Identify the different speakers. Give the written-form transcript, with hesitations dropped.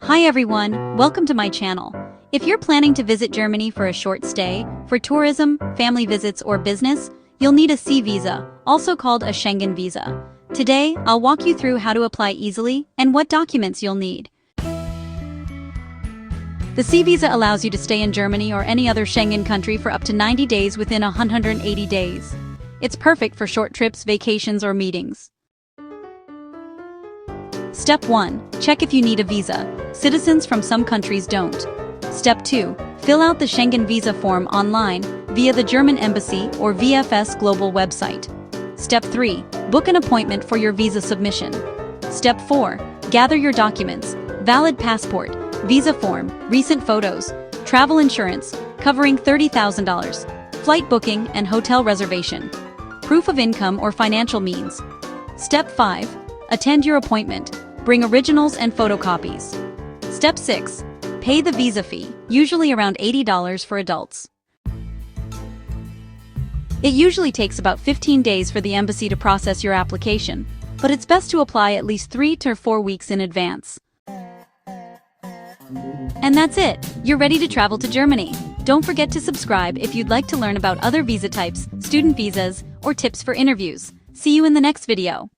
Speaker 1: Hi everyone, welcome to my channel. If you're planning to visit Germany for a short stay, for tourism, family visits, or business, you'll need a C visa, also called a Schengen visa. Today, I'll walk you through how to apply easily and what documents you'll need. The C visa allows you to stay in Germany or any other Schengen country for up to 90 days within 180 days. It's perfect for short trips, vacations, or meetings. Step 1. Check if you need a visa. Citizens from some countries don't. Step 2. Fill out the Schengen visa form online, via the German Embassy or VFS Global website. Step 3. Book an appointment for your visa submission. Step 4. Gather your documents: valid passport, visa form, recent photos, travel insurance, covering $30,000, flight booking and hotel reservation, proof of income or financial means. Step 5. Attend your appointment. Bring originals and photocopies. Step 6. Pay the visa fee, usually around $80 for adults. It usually takes about 15 days for the embassy to process your application, but it's best to apply at least 3 to 4 weeks in advance. And that's it! You're ready to travel to Germany. Don't forget to subscribe if you'd like to learn about other visa types, student visas, or tips for interviews. See you in the next video.